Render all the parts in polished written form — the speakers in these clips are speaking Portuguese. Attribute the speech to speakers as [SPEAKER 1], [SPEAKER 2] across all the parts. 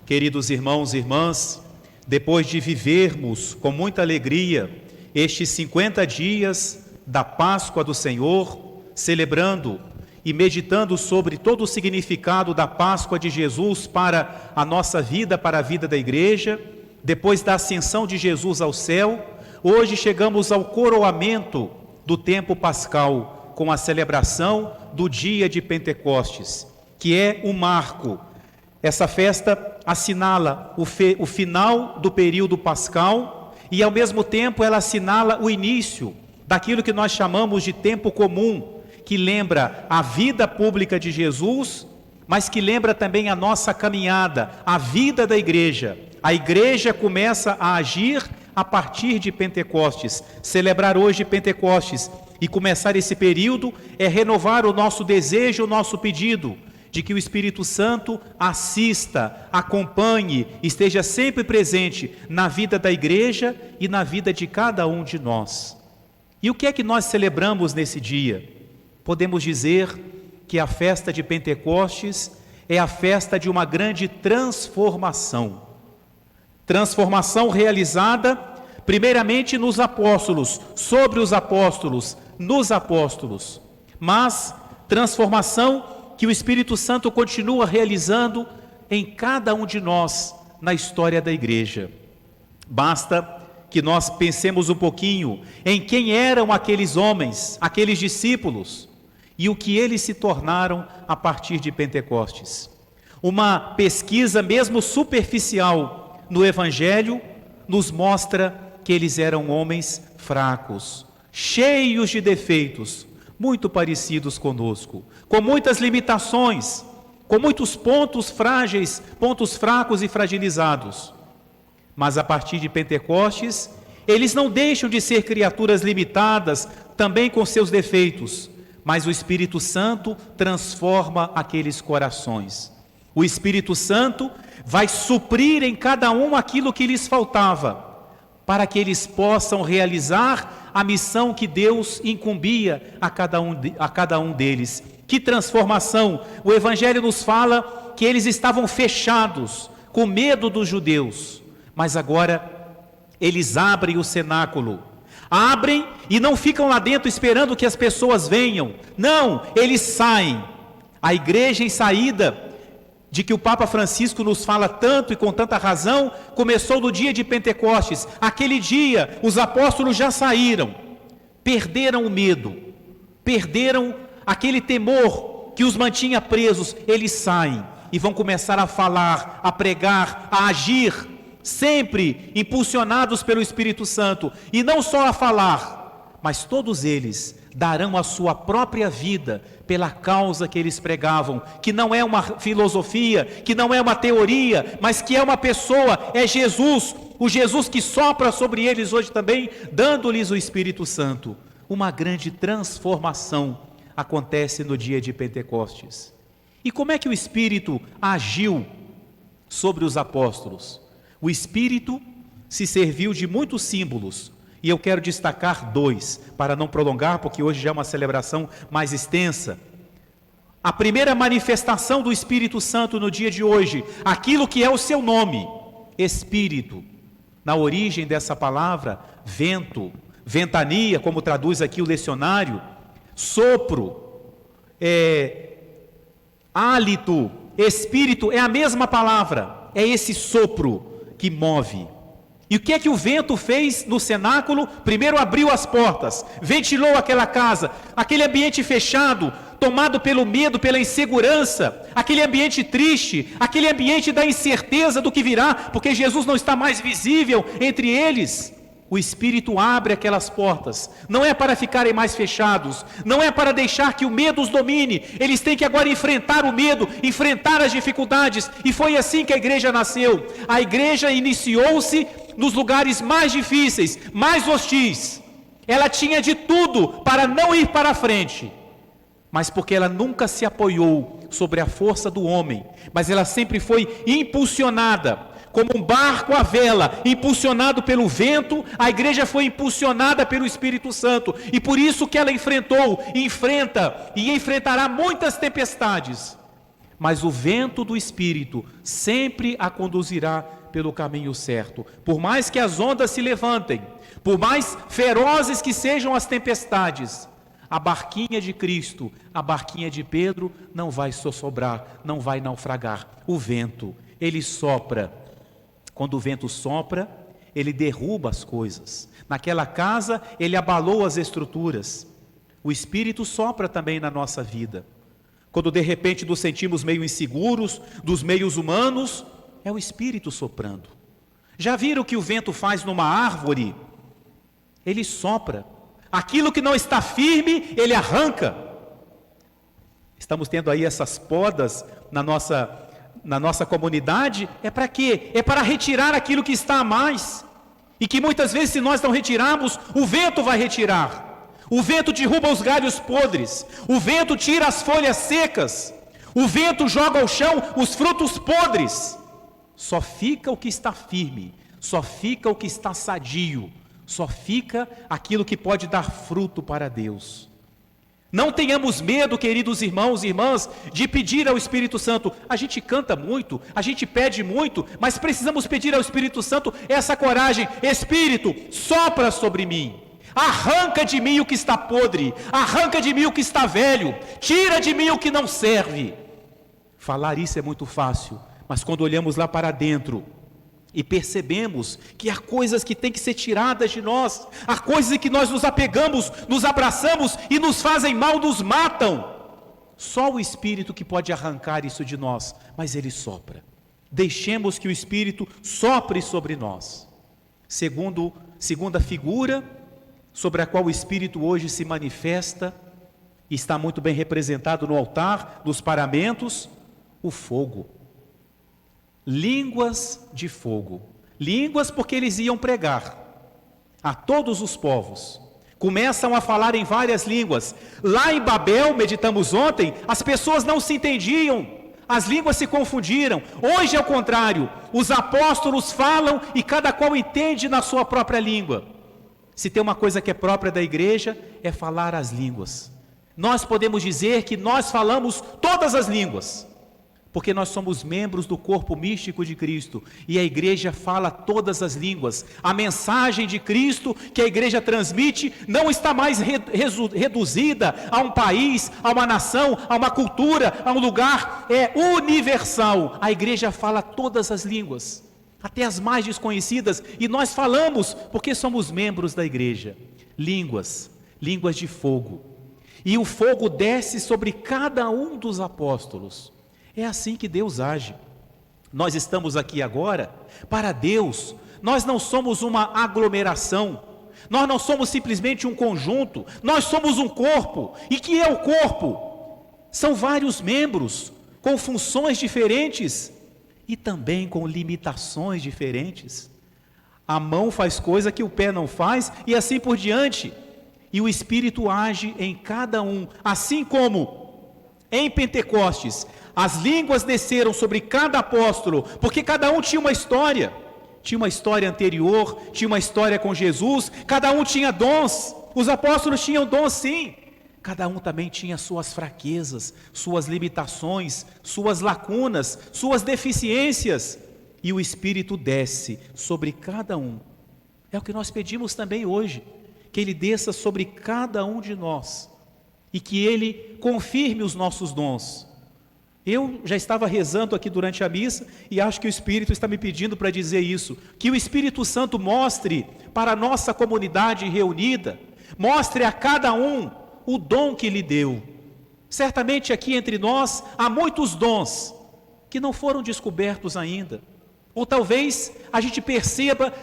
[SPEAKER 1] Queridos irmãos e irmãs, depois de vivermos com muita alegria estes 50 dias da Páscoa do Senhor, celebrando e meditando sobre todo o significado da Páscoa de Jesus para a nossa vida, para a vida da igreja, depois da ascensão de Jesus ao céu, hoje chegamos ao coroamento do tempo pascal, com a celebração do dia de Pentecostes, que é o marco. Essa festa assinala o final do período pascal e, ao mesmo tempo, ela assinala o início daquilo que nós chamamos de tempo comum, que lembra a vida pública de Jesus, mas que lembra também a nossa caminhada, a vida da igreja. A igreja começa a agir a partir de Pentecostes. Celebrar hoje Pentecostes e começar esse período é renovar o nosso desejo, o nosso pedido, de que o Espírito Santo assista, acompanhe, esteja sempre presente na vida da igreja e na vida de cada um de nós. E o que é que nós celebramos nesse dia? Podemos dizer que a festa de Pentecostes é a festa de uma grande transformação. Transformação realizada primeiramente nos apóstolos, sobre os apóstolos, nos apóstolos, mas transformação que o Espírito Santo continua realizando em cada um de nós na história da igreja. Basta que nós pensemos um pouquinho em quem eram aqueles homens, aqueles discípulos, e o que eles se tornaram a partir de Pentecostes. Uma pesquisa mesmo superficial no Evangelho nos mostra que eles eram homens fracos, cheios de defeitos, muito parecidos conosco, com muitas limitações, com muitos pontos frágeis, pontos fracos e fragilizados. Mas a partir de Pentecostes, eles não deixam de ser criaturas limitadas, também com seus defeitos, mas o Espírito Santo transforma aqueles corações. O Espírito Santo vai suprir em cada um aquilo que lhes faltava, para que eles possam realizar a missão que Deus incumbia a cada um deles. Que transformação! O Evangelho nos fala que eles estavam fechados, com medo dos judeus, mas agora eles abrem o cenáculo, abrem e não ficam lá dentro esperando que as pessoas venham, não, eles saem. A igreja em saída, de que o Papa Francisco nos fala tanto e com tanta razão, começou no dia de Pentecostes. Aquele dia os apóstolos já saíram, perderam o medo, perderam aquele temor que os mantinha presos. Eles saem e vão começar a falar, a pregar, a agir, sempre impulsionados pelo Espírito Santo, e não só a falar, mas todos eles darão a sua própria vida pela causa que eles pregavam, que não é uma filosofia, que não é uma teoria, mas que é uma pessoa, é Jesus, o Jesus que sopra sobre eles hoje também, dando-lhes o Espírito Santo. Uma grande transformação acontece no dia de Pentecostes. E como é que o Espírito agiu sobre os apóstolos? O Espírito se serviu de muitos símbolos, e eu quero destacar 2, para não prolongar, porque hoje já é uma celebração mais extensa. A primeira manifestação do Espírito Santo no dia de hoje, aquilo que é o seu nome, Espírito. Na origem dessa palavra, vento, ventania, como traduz aqui o lecionário, sopro, hálito, Espírito, é a mesma palavra, é esse sopro que move. E o que é que o vento fez no cenáculo? Primeiro abriu as portas, ventilou aquela casa, aquele ambiente fechado, tomado pelo medo, pela insegurança, aquele ambiente triste, aquele ambiente da incerteza do que virá, porque Jesus não está mais visível entre eles. O Espírito abre aquelas portas, não é para ficarem mais fechados, não é para deixar que o medo os domine, eles têm que agora enfrentar o medo, enfrentar as dificuldades, e foi assim que a igreja nasceu. A igreja iniciou-se nos lugares mais difíceis, mais hostis, ela tinha de tudo para não ir para a frente, mas porque ela nunca se apoiou sobre a força do homem, mas ela sempre foi impulsionada, como um barco à vela, impulsionado pelo vento, a igreja foi impulsionada pelo Espírito Santo, e por isso que ela enfrentou, enfrenta e enfrentará muitas tempestades, mas o vento do Espírito sempre a conduzirá pelo caminho certo. Por mais que as ondas se levantem, por mais ferozes que sejam as tempestades, a barquinha de Cristo, a barquinha de Pedro não vai sossobrar, não vai naufragar. O vento, ele sopra. Quando o vento sopra, ele derruba as coisas. Naquela casa, ele abalou as estruturas. O Espírito sopra também na nossa vida. Quando de repente nos sentimos meio inseguros dos meios humanos, é o Espírito soprando. Já viram o que o vento faz numa árvore? Ele sopra. Aquilo que não está firme, ele arranca. Estamos tendo aí essas podas na nossa comunidade. É para quê? É para retirar aquilo que está a mais. E que muitas vezes, se nós não retirarmos, o vento vai retirar. O vento derruba os galhos podres. O vento tira as folhas secas. O vento joga ao chão os frutos podres. Só fica o que está firme. Só fica o que está sadio. Só fica aquilo que pode dar fruto para Deus. Não tenhamos medo, queridos irmãos e irmãs, de pedir ao Espírito Santo. A gente canta muito, a gente pede muito, mas precisamos pedir ao Espírito Santo essa coragem. Espírito, sopra sobre mim. Arranca de mim o que está podre, arranca de mim o que está velho, tira de mim o que não serve. Falar isso é muito fácil, mas quando olhamos lá para dentro e percebemos que há coisas que têm que ser tiradas de nós, há coisas em que nós nos apegamos, nos abraçamos e nos fazem mal, nos matam. Só o Espírito que pode arrancar isso de nós, mas Ele sopra. Deixemos que o Espírito sopre sobre nós. Segunda figura sobre a qual o Espírito hoje se manifesta, e está muito bem representado no altar, nos paramentos, o fogo. Línguas de fogo. Línguas porque eles iam pregar a todos os povos. Começam a falar em várias línguas. Lá em Babel, meditamos ontem, as pessoas não se entendiam, as línguas se confundiram. Hoje é o contrário, os apóstolos falam e cada qual entende na sua própria língua. Se tem uma coisa que é própria da igreja, é falar as línguas. Nós podemos dizer que nós falamos todas as línguas, porque nós somos membros do corpo místico de Cristo, e a igreja fala todas as línguas. A mensagem de Cristo que a igreja transmite não está mais reduzida a um país, a uma nação, a uma cultura, a um lugar, é universal. A igreja fala todas as línguas, até as mais desconhecidas, e nós falamos porque somos membros da igreja. Línguas de fogo, e o fogo desce sobre cada um dos apóstolos. É assim que Deus age. Nós estamos aqui agora para Deus. Nós não somos uma aglomeração, nós não somos simplesmente um conjunto, nós somos um corpo. E que é o corpo? São vários membros com funções diferentes e também com limitações diferentes. A mão faz coisa que o pé não faz, e assim por diante. E o Espírito age em cada um, assim como em Pentecostes as línguas desceram sobre cada apóstolo, porque cada um tinha uma história anterior, tinha uma história com Jesus, cada um tinha dons. Os apóstolos tinham dons, sim. Cada um também tinha suas fraquezas, suas limitações, suas lacunas, suas deficiências, e o Espírito desce sobre cada um. É o que nós pedimos também hoje, que Ele desça sobre cada um de nós, e que Ele confirme os nossos dons. Eu já estava rezando aqui durante a missa, e acho que o Espírito está me pedindo para dizer isso, que o Espírito Santo mostre para a nossa comunidade reunida, mostre a cada um o dom que lhe deu. Certamente aqui entre nós há muitos dons que não foram descobertos ainda, ou talvez a gente perceba,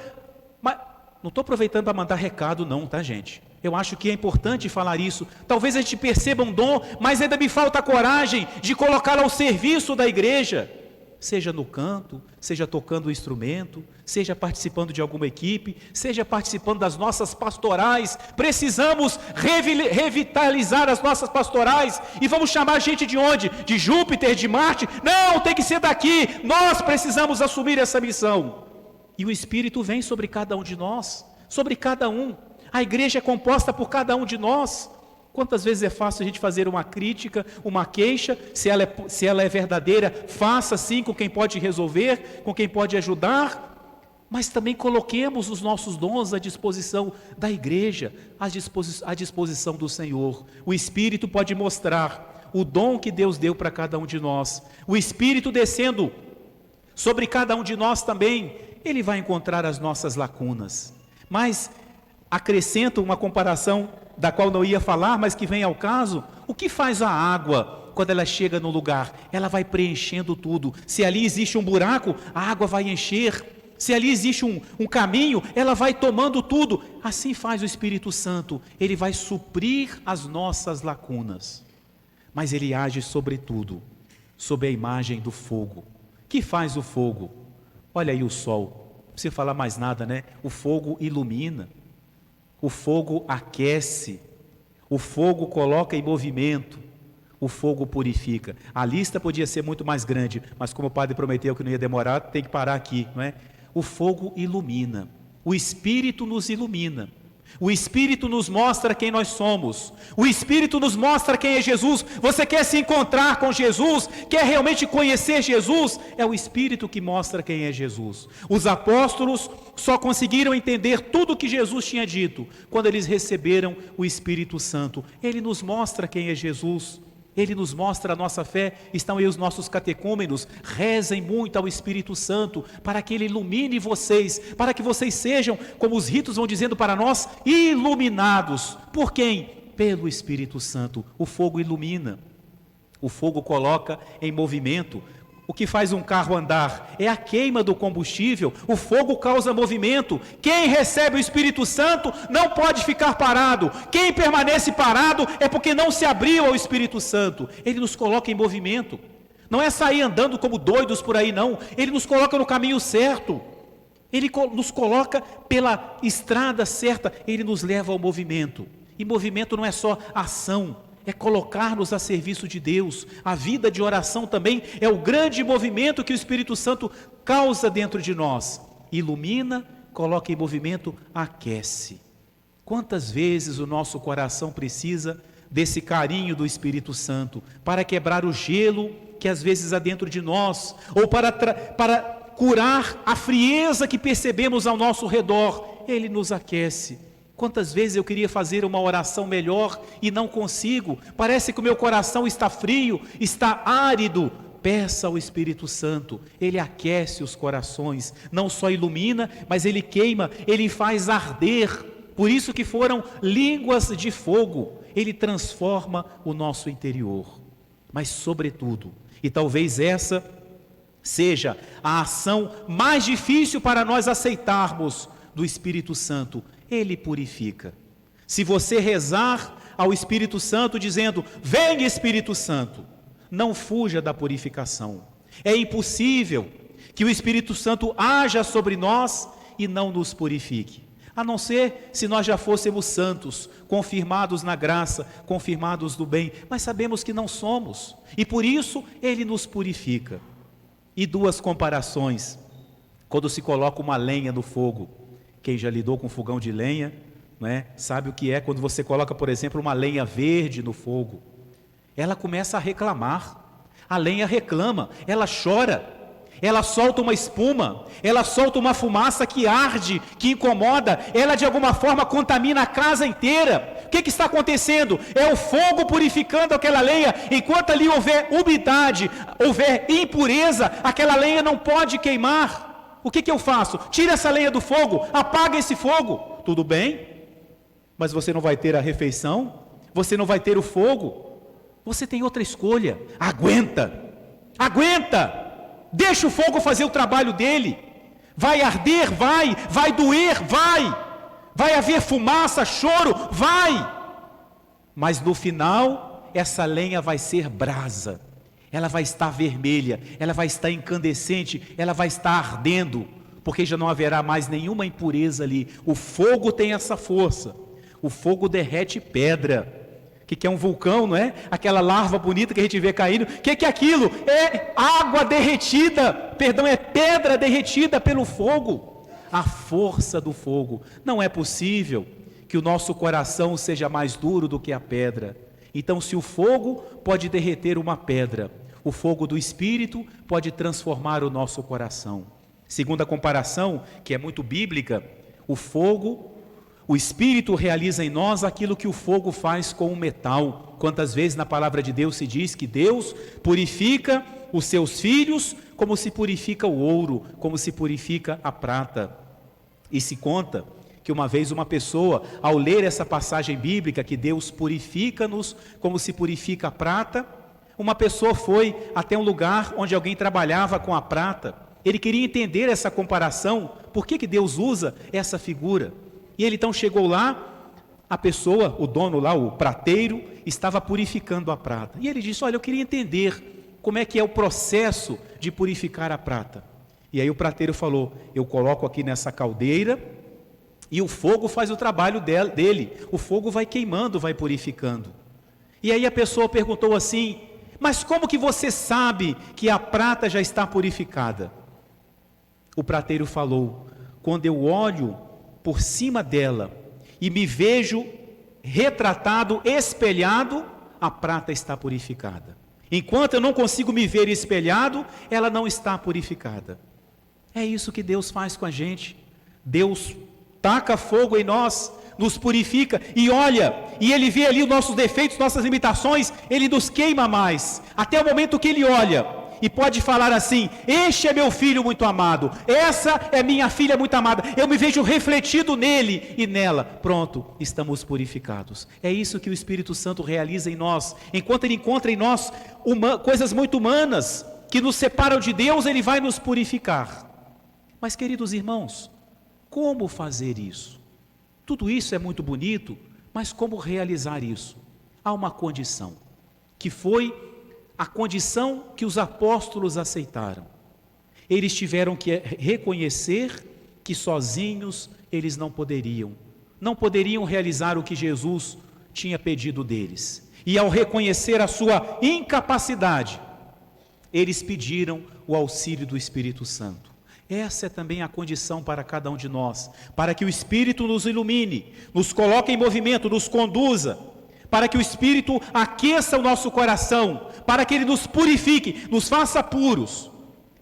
[SPEAKER 1] mas não estou aproveitando para mandar recado não, tá, gente? Eu acho que é importante falar isso. Talvez a gente perceba um dom, mas ainda me falta coragem de colocá-lo ao serviço da igreja, seja no canto, seja tocando o instrumento, seja participando de alguma equipe, seja participando das nossas pastorais. Precisamos revitalizar as nossas pastorais, e vamos chamar gente de onde? De Júpiter, de Marte? Não, tem que ser daqui. Nós precisamos assumir essa missão, e o Espírito vem sobre cada um de nós, sobre cada um. A igreja é composta por cada um de nós. Quantas vezes é fácil a gente fazer uma crítica, uma queixa, se ela é verdadeira, faça sim com quem pode resolver, com quem pode ajudar, mas também coloquemos os nossos dons à disposição da igreja, à disposição do Senhor. O Espírito pode mostrar o dom que Deus deu para cada um de nós. O Espírito descendo sobre cada um de nós também, Ele vai encontrar as nossas lacunas. Mas acrescento uma comparação da qual não ia falar, mas que vem ao caso. O que faz a água quando ela chega no lugar? Ela vai preenchendo tudo. Se ali existe um buraco, a água vai encher. Se ali existe um caminho, ela vai tomando tudo. Assim faz o Espírito Santo. Ele vai suprir as nossas lacunas. Mas ele age sobretudo sob a imagem do fogo. O que faz o fogo? Olha aí o sol. Não precisa falar mais nada, né? O fogo ilumina. O fogo aquece, o fogo coloca em movimento, o fogo purifica. A lista podia ser muito mais grande, mas como o padre prometeu que não ia demorar, tem que parar aqui, não é? O fogo ilumina, o Espírito nos ilumina, o Espírito nos mostra quem nós somos, o Espírito nos mostra quem é Jesus. Você quer se encontrar com Jesus, quer realmente conhecer Jesus? É o Espírito que mostra quem é Jesus. Os apóstolos só conseguiram entender tudo o que Jesus tinha dito quando eles receberam o Espírito Santo. Ele nos mostra quem é Jesus, Ele nos mostra a nossa fé. Estão aí os nossos catecúmenos. Rezem muito ao Espírito Santo para que Ele ilumine vocês, para que vocês sejam, como os ritos vão dizendo para nós, iluminados. Por quem? Pelo Espírito Santo. O fogo ilumina, o fogo coloca em movimento. O que faz um carro andar é a queima do combustível. O fogo causa movimento. Quem recebe o Espírito Santo não pode ficar parado. Quem permanece parado é porque não se abriu ao Espírito Santo. Ele nos coloca em movimento. Não é sair andando como doidos por aí, não. Ele nos coloca no caminho certo. Ele nos coloca pela estrada certa. Ele nos leva ao movimento. E movimento não é só ação, é colocar-nos a serviço de Deus. A vida de oração também é o grande movimento que o Espírito Santo causa dentro de nós. Ilumina, coloca em movimento, aquece. Quantas vezes o nosso coração precisa desse carinho do Espírito Santo para quebrar o gelo que às vezes há dentro de nós, ou para curar a frieza que percebemos ao nosso redor. Ele nos aquece. Quantas vezes eu queria fazer uma oração melhor e não consigo, parece que o meu coração está frio, está árido. Peça ao Espírito Santo, Ele aquece os corações, não só ilumina, mas Ele queima, Ele faz arder. Por isso que foram línguas de fogo. Ele transforma o nosso interior. Mas sobretudo, e talvez essa seja a ação mais difícil para nós aceitarmos do Espírito Santo, Ele purifica. Se você rezar ao Espírito Santo dizendo, vem Espírito Santo, não fuja da purificação. É impossível que o Espírito Santo haja sobre nós e não nos purifique, a não ser se nós já fôssemos santos, confirmados na graça, confirmados do bem, mas sabemos que não somos, e por isso Ele nos purifica. E duas comparações, quando se coloca uma lenha no fogo. Quem já lidou com fogão de lenha, não é? Sabe o que é quando você coloca, por exemplo, uma lenha verde no fogo. Ela começa a reclamar, a lenha reclama, ela chora, ela solta uma espuma, ela solta uma fumaça que arde, que incomoda, ela de alguma forma contamina a casa inteira. O que está acontecendo? É o fogo purificando aquela lenha. Enquanto ali houver umidade, houver impureza, aquela lenha não pode queimar. O que eu faço? Tira essa lenha do fogo, apaga esse fogo. Tudo bem, mas você não vai ter a refeição, você não vai ter o fogo. Você tem outra escolha. Aguenta, deixa o fogo fazer o trabalho dele. Vai arder, vai doer, vai haver fumaça, choro, mas no final essa lenha vai ser brasa. Ela vai estar vermelha, ela vai estar incandescente, ela vai estar ardendo, porque já não haverá mais nenhuma impureza ali. O fogo tem essa força, o fogo derrete pedra. O que é um vulcão, não é? Aquela larva bonita que a gente vê caindo. O que é aquilo? É água derretida, é pedra derretida pelo fogo. A força do fogo. Não é possível que o nosso coração seja mais duro do que a pedra. Então, se o fogo pode derreter uma pedra, o fogo do Espírito pode transformar o nosso coração. Segundo a comparação, que é muito bíblica, o Espírito realiza em nós aquilo que o fogo faz com o metal. Quantas vezes na palavra de Deus se diz que Deus purifica os seus filhos como se purifica o ouro, como se purifica a prata. E se conta que uma vez uma pessoa, ao ler essa passagem bíblica, que Deus purifica-nos como se purifica a prata, uma pessoa foi até um lugar onde alguém trabalhava com a prata. Ele queria entender essa comparação, por que Deus usa essa figura. E ele então chegou lá, a pessoa, o dono lá, o prateiro, estava purificando a prata. E ele disse, olha, eu queria entender como é que é o processo de purificar a prata. E aí o prateiro falou, eu coloco aqui nessa caldeira e o fogo faz o trabalho dele. O fogo vai queimando, vai purificando. E aí a pessoa perguntou assim, mas como que você sabe que a prata já está purificada? O prateiro falou, quando eu olho por cima dela e me vejo retratado, espelhado, a prata está purificada. Enquanto eu não consigo me ver espelhado, ela não está purificada. É isso que Deus faz com a gente. Deus taca fogo em nós, nos purifica e olha, e Ele vê ali os nossos defeitos, nossas limitações, Ele nos queima mais, até o momento que Ele olha e pode falar assim, este é meu filho muito amado, essa é minha filha muito amada, eu me vejo refletido nele e nela, pronto, estamos purificados. É isso que o Espírito Santo realiza em nós. Enquanto Ele encontra em nós coisas muito humanas, que nos separam de Deus, Ele vai nos purificar. Mas queridos irmãos, como fazer isso? Tudo isso é muito bonito, mas como realizar isso? Há uma condição, que foi a condição que os apóstolos aceitaram. Eles tiveram que reconhecer que sozinhos eles não poderiam realizar o que Jesus tinha pedido deles. E ao reconhecer a sua incapacidade, eles pediram o auxílio do Espírito Santo. Essa é também a condição para cada um de nós, para que o Espírito nos ilumine, nos coloque em movimento, nos conduza, para que o Espírito aqueça o nosso coração, para que Ele nos purifique, nos faça puros.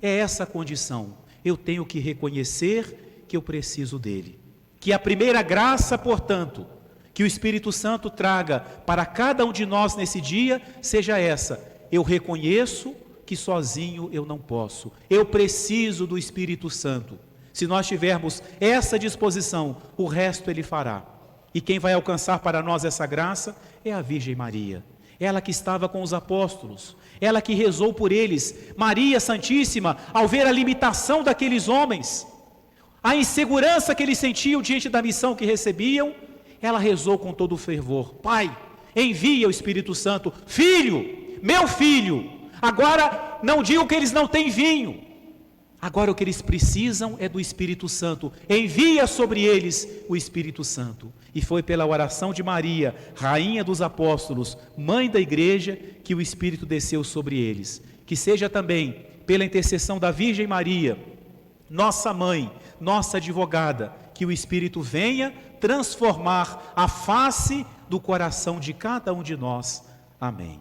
[SPEAKER 1] É essa a condição. Eu tenho que reconhecer que eu preciso dEle. Que a primeira graça, portanto, que o Espírito Santo traga para cada um de nós nesse dia, seja essa: eu reconheço que sozinho eu não posso, eu preciso do Espírito Santo. Se nós tivermos essa disposição, o resto Ele fará. E quem vai alcançar para nós essa graça é a Virgem Maria. Ela que estava com os apóstolos, ela que rezou por eles. Maria Santíssima, ao ver a limitação daqueles homens, a insegurança que eles sentiam diante da missão que recebiam, ela rezou com todo o fervor: Pai, envia o Espírito Santo. Filho, meu filho, agora não digo que eles não têm vinho, agora o que eles precisam é do Espírito Santo. Envia sobre eles o Espírito Santo. E foi pela oração de Maria, Rainha dos Apóstolos, Mãe da Igreja, que o Espírito desceu sobre eles. Que seja também pela intercessão da Virgem Maria, nossa Mãe, nossa advogada, que o Espírito venha transformar a face do coração de cada um de nós. Amém.